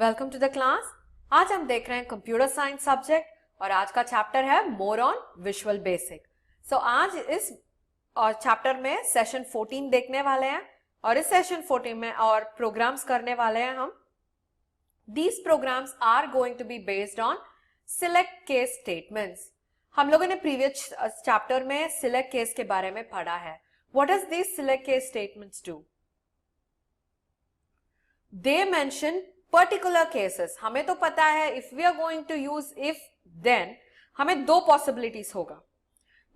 Welcome to the class. आज हम देख रहे हैं कंप्यूटर साइंस सब्जेक्ट और आज का चैप्टर है मोर ऑन विजुअल बेसिक। सो आज इस चैप्टर में सेशन 14 देखने वाले हैं और इस सेशन 14 में और प्रोग्राम्स करने वाले हैं हम। These programs are going to be based on select case statements. हम लोगों ने प्रीवियस चैप्टर में सिलेक्ट केस के बारे में पढ़ा है। What does these select case statements do? They mention particular cases. हमें तो पता है if we are going to use if then हमें दो possibilities होगा,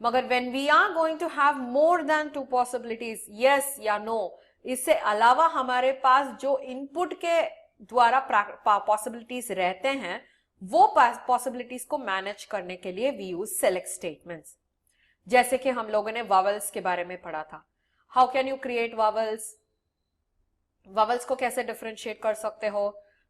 मगर when we are going to have more than two possibilities, yes या no, इससे अलावा हमारे पास जो इनपुट के द्वारा possibilities रहते हैं वो possibilities को मैनेज करने के लिए we use select statements. जैसे कि हम लोगों ने vowels के बारे में पढ़ा था. How can you create vowels? Vowels को कैसे differentiate कर सकते हो?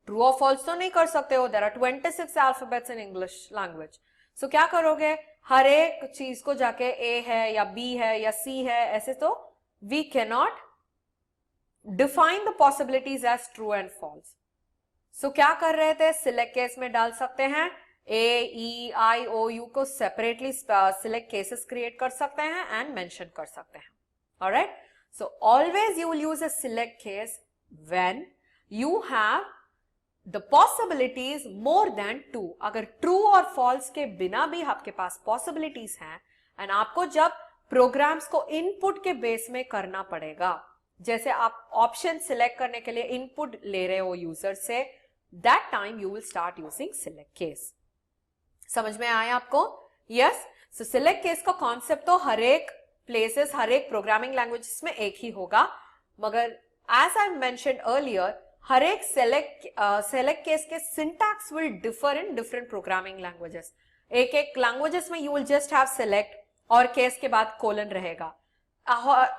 True or false तो नहीं कर सकते हो. There are 26 alphabets in English language. So क्या करोगे? हर एक चीज को जाके A है या B है या C है ऐसे तो we cannot define the possibilities as true and false. So क्या कर रहे थे? Select case में डाल सकते हैं A, E, I, O, U को separately select cases create कर सकते हैं and mention कर सकते हैं. Alright? So always you will use a select case when you have the possibilities more than two. अगर true और false के बिना भी आपके पास possibilities हैं and आपको जब programs को input के base में करना पड़ेगा, जैसे आप option select करने के लिए input ले रहे हो user से, that time you will start using select case. समझ में आया आपको? Yes. So select case का concept तो हर एक places, हर एक programming languages में एक ही होगा, मगर as I mentioned earlier, हर एक select case के syntax will differ in different programming languages. एक एक languages में you will just have select और case के बाद colon रहेगा,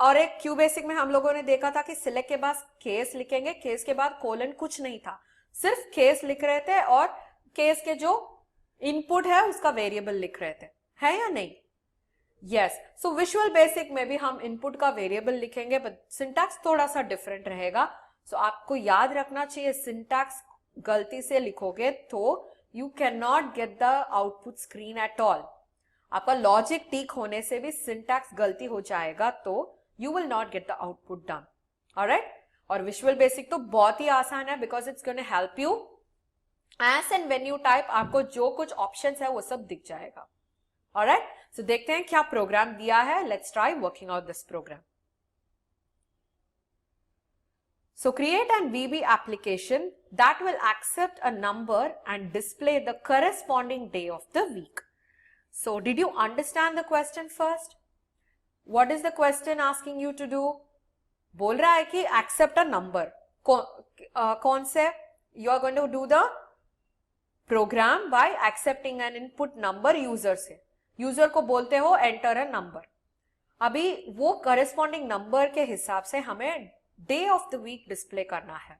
और एक QBasic में हम लोगों ने देखा था कि select के बाद case लिखेंगे, case के बाद colon कुछ नहीं था, सिर्फ case लिख रहे थे और case के जो input है उसका variable लिख रहे थे, है या नहीं? Yes. So Visual Basic में भी हम input का variable लिखेंगे, but syntax थोड़ा सा different रहेगा. So आपको याद रखना चाहिए, syntax गलती से लिखोगे तो you cannot get the output screen at all. आपका logic ठीक होने से भी syntax गलती हो जाएगा तो you will not get the output done. Alright? और Visual Basic तो बहुत ही आसान है because it's going to help you. As and when you type आपको जो कुछ options है वो सब दिख जाएगा. Alright? So देखते हैं क्या प्रोग्राम दिया है. Let's try working out this program. So create an VB application that will accept a number and display the corresponding day of the week. So did you understand the question first? What is the question asking you to do? बोल रहा है कि accept a number. कौन से? You are going to do the program by accepting an input number user से. User को बोलते हो एंटर अ नंबर. अभी वो करस्पॉन्डिंग नंबर के हिसाब से हमें day of the week display करना है.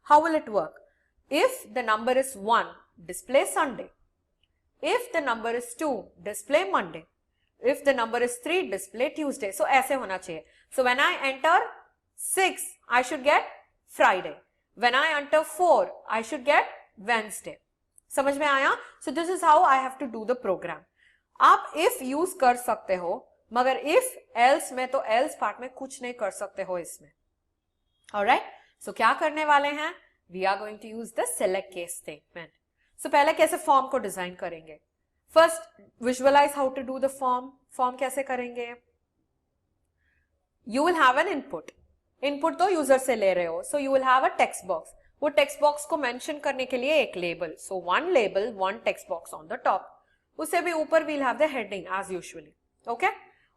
How will it work? If the number is 1 display Sunday, if the number is 2 display Monday, if the number is 3 display Tuesday. So ऐसे होना चाहिए. So when I enter 6 I should get Friday, when I enter 4 I should get Wednesday. समझ में आया? So this is how I have to do the programme. आप if use कर सकते हो, मगर if else में तो else पार्ट में कुछ नहीं कर सकते हो इसमें. Alright? So क्या करने वाले हैं? We are going to use the select case statement. So पहले कैसे फॉर्म को डिजाइन करेंगे? First visualize how to do the form. Form कैसे करेंगे? You will have an input. Input तो यूजर से ले रहे हो, so you will have a text box. वो text box को मेंशन करने के लिए एक label. So one label, one text box on the top. उससे भी ऊपर we'll have the heading as usually. Okay?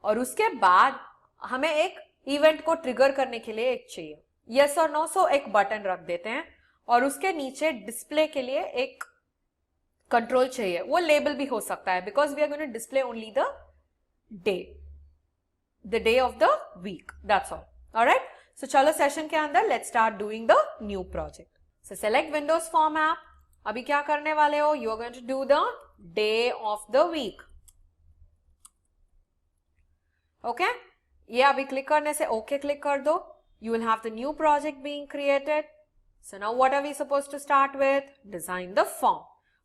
और उसके बाद हमें एक इवेंट को ट्रिगर करने के लिए एक चाहिए. Yes or no, so एक बटन रख देते हैं और उसके नीचे डिस्प्ले के लिए एक कंट्रोल चाहिए. वो लेबल भी हो सकता है because we are going to display only the day of the week. That's all. Alright? So चलो सेशन के अंदर let's start doing the new project. So select Windows Form app. अभी क्या करने वाले हो? You are going to do the day of the week. Okay? ये अभी क्लिक करने से OK क्लिक कर दो. You will have the new project being created. So now what are we supposed to start with? Design the form.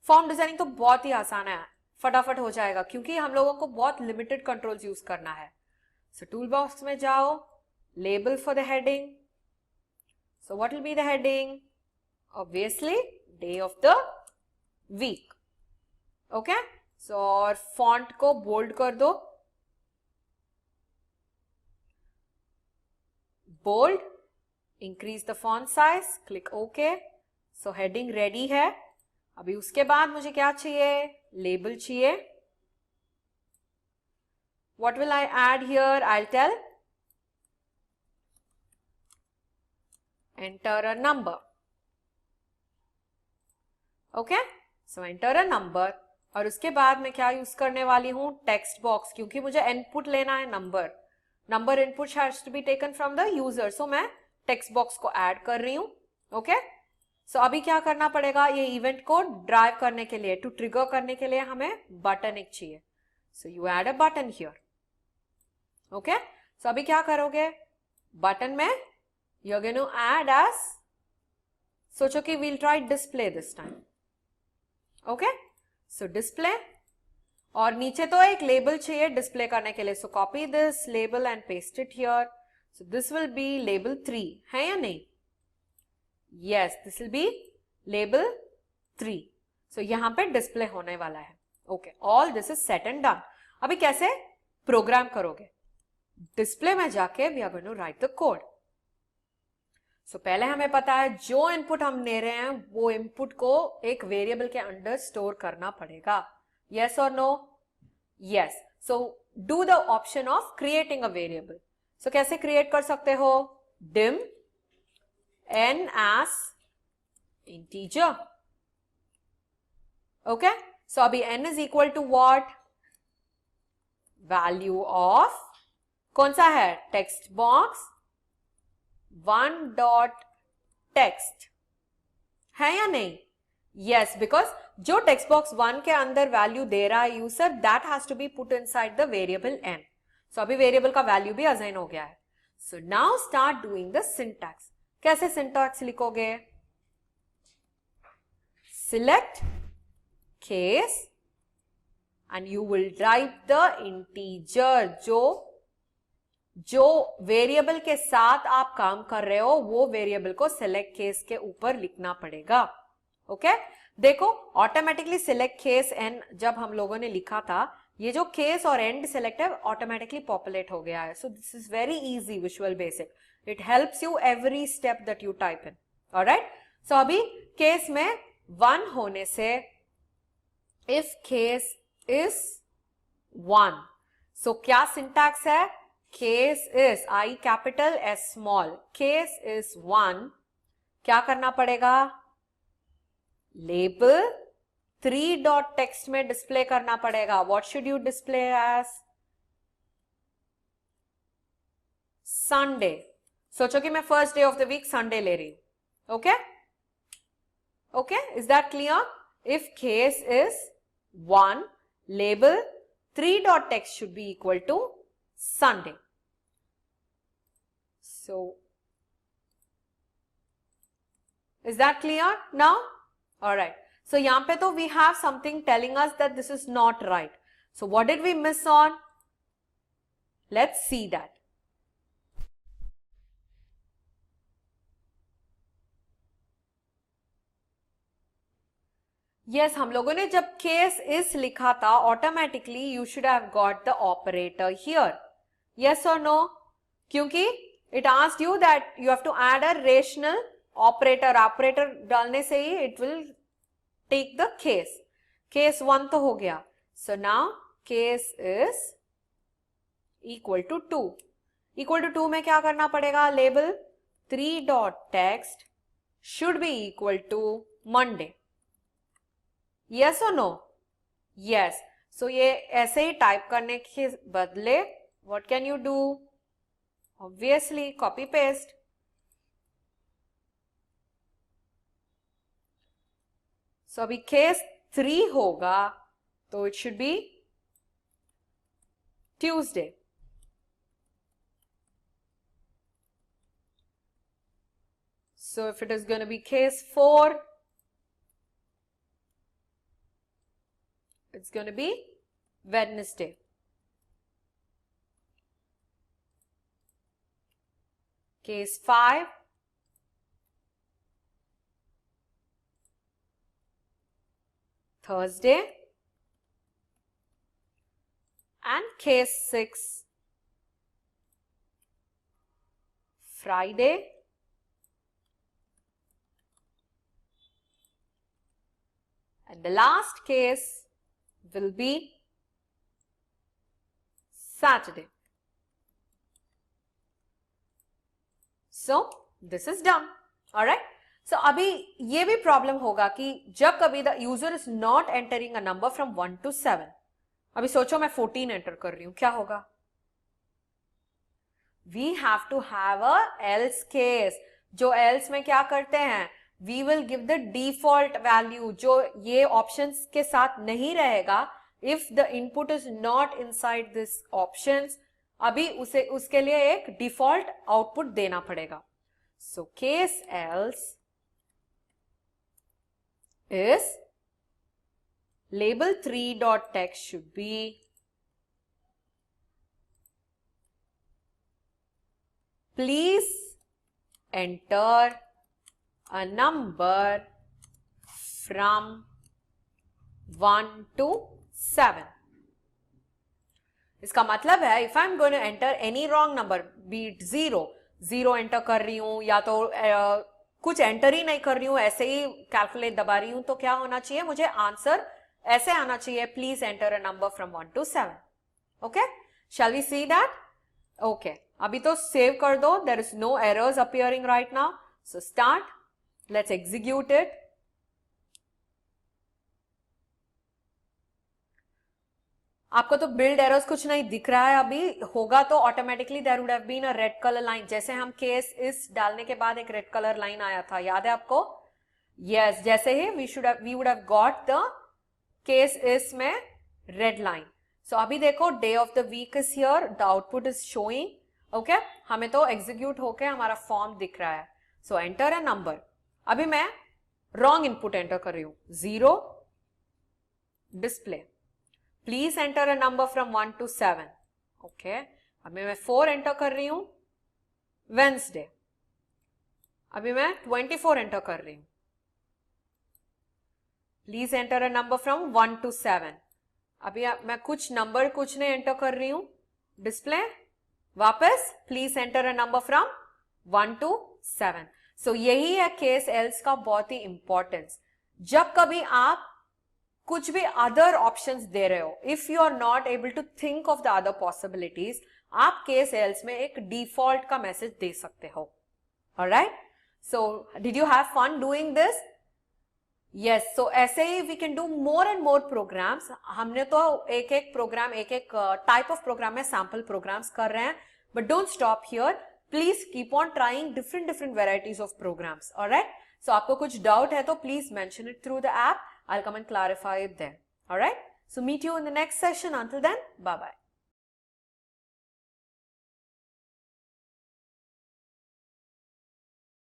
Form designing तो बहुत ही आसान है, फटाफट हो जाएगा क्योंकि हम लोगों को बहुत लिमिटेड कंट्रोल्स यूज करना है. सो टूल बॉक्स में जाओ, label for the heading. So what will be the heading? Obviously day of the week. Okay, so और फॉन्ट को बोल्ड कर दो, bold. Increase the font size, click okay. So heading ready है. अभी उसके बाद मुझे क्या चाहिए? लेबल चाहिए. What will I add here? I'll tell. Enter a number. Okay? So enter a number. और उसके बाद मैं क्या यूज करने वाली हूं? टेक्स्ट बॉक्स, क्योंकि मुझे इनपुट लेना है number. Number input has to be taken from the user. So मैं टेक्स्ट बॉक्स को ऐड कर रही हूं. ओके, सो अभी क्या करना पड़ेगा? ये इवेंट को ड्राइव करने के लिए, टू ट्रिगर करने के लिए हमें बटन एक चाहिए. So you add a button here. Okay, so अभी क्या करोगे? बटन में you are going to add as, सोचो कि we'll try display this time. Okay, so display. और नीचे तो एक लेबल चाहिए डिस्प्ले करने के लिए. सो copy this label and paste it here. So this will be label 3, है या नहीं? Yes, this will be label 3. So यहाँ पे डिस्प्ले होने वाला है. Okay, all this is set and done. अभी कैसे प्रोग्राम करोगे? डिस्प्ले में जाके we are going to write the code. So पहले हमें पता है जो इनपुट हम ले रहे हैं वो इनपुट को एक वेरिएबल के अंदर स्टोर करना पड़ेगा. Yes or no? Yes. So do the option of creating a variable. So कैसे क्रिएट कर सकते हो? dim n as integer. Okay, so अभी n is equal to what? Value of कौन सा है? टेक्स्ट बॉक्स 1 dot text, है या नहीं? Yes, because जो टेक्स्ट बॉक्स 1 के अंदर वैल्यू दे रहा है user, that has to be put inside the variable n. So अभी वेरिएबल का वैल्यू भी असाइन हो गया है. So now start doing the syntax. कैसे सिंटैक्स लिखोगे? Select case and you will write the integer. जो वेरिएबल के साथ आप काम कर रहे हो वो वेरिएबल को सिलेक्ट केस के ऊपर लिखना पड़ेगा. ओके, देखो ऑटोमेटिकली सिलेक्ट केस एंड जब हम लोगों ने लिखा था, ये जो केस और एंड सिलेक्ट है ऑटोमेटिकली पॉपुलेट हो गया है. सो this is very easy visual basic. It helps you every step that you type in. Alright? So अभी केस में 1 होने से if case is 1. So क्या syntax है? Case is I capital S small. Case is 1. क्या करना पड़ेगा? Label 3 dot text में डिस्प्ले करना पड़ेगा. What should you display as? Sunday. सोचो कि मैं first day of the week Sunday ले रही हूं. Okay, okay, is that clear? If case is 1, label 3 dot text should be equal to Sunday. So is that clear now? All right. So यहाँ पे तो we have something telling us that this is not right. So what did we miss on? Let's see that. Yes, हम लोगों ने जब case इस लिखा था automatically you should have got the operator here. Yes or no? क्योंकि it asked you that you have to add a rational operator. Operator डालने से ही it will take the case. Case 1 तो हो गया. So now case is equal to 2. Equal to 2 में क्या करना पड़ेगा? Label 3 dot text should be equal to Monday. Yes or no? Yes. So ये ऐसे ही टाइप करने के बदले what can you do? Obviously copy paste. So अभी केस 3 होगा तो it should be Tuesday. So if it is going to be case 4, it's going to be Wednesday. Case 5, Thursday. And case 6, Friday. And the last case will be Saturday. So this is done. Alright. So अभी ये भी problem होगा कि जब कभी the user is not entering a number from 1 to 7. अभी सोचो मैं 14 एंटर कर रही हूं, क्या होगा? We have to have a else case. जो एल्स में क्या करते हैं, we will give the default value जो ये ऑप्शंस के साथ नहीं रहेगा. If the input is not inside this options, अभी उसके लिए एक डिफॉल्ट आउटपुट देना पड़ेगा. So case else is label 3.text should be please enter a number from 1 to 7. इसका मतलब है if I'm going to enter any wrong number, be it 0 enter कर रही हूं या तो कुछ एंटर ही नहीं कर रही हूं, ऐसे ही कैलकुलेट दबा रही हूं, तो क्या होना चाहिए, मुझे आंसर ऐसे आना चाहिए, please enter a number from 1 to 7. Okay, shall we see that? Okay, अभी तो सेव कर दो. There is no errors appearing right now. So start, let's execute it. आपको तो बिल्ड एरर्स कुछ नहीं दिख रहा है. अभी होगा तो automatically there would have been a red colour line. जैसे हम केस इस डालने के बाद एक रेड कलर लाइन आया था, याद है आपको? यस, जैसे ही we would have got the case इस में रेड लाइन. सो अभी देखो, day of the week is here, the output is showing. Okay, हमें तो एग्जीक्यूट होके हमारा फॉर्म दिख रहा है. So enter a number. अभी मैं रॉन्ग इनपुट एंटर कर रही हूं, 0 display. Please enter a number from 1 to 7. Okay, अभी मैं 4 एंटर कर रही हूं, वेंसडे. अभी मैं 24 एंटर कर रही हूं. Please enter a number from 1 to 7. अभी मैं कुछ नंबर कुछ नहीं एंटर कर रही हूं, डिस्प्ले. वापस please enter a number from 1 to 7. सो यही है केस एल्स का बहुत ही इंपॉर्टेंस. जब कभी आप कुछ भी अदर ऑप्शंस दे रहे हो, if you are not able to think of the other possibilities, आप केस एल्स में एक डिफॉल्ट का मैसेज दे सकते हो. Alright, so did you have fun doing this? Yes. So ऐसे ही we can do more and more programs. हमने तो एक एक प्रोग्राम, एक एक टाइप ऑफ प्रोग्राम में सैम्पल प्रोग्राम्स कर रहे हैं. But don't stop here, please keep on trying different varieties of programs. Alright, so आपको कुछ डाउट है तो please mention it through the app. I'll come and clarify it then. All right. So meet you in the next session. Until then, bye bye.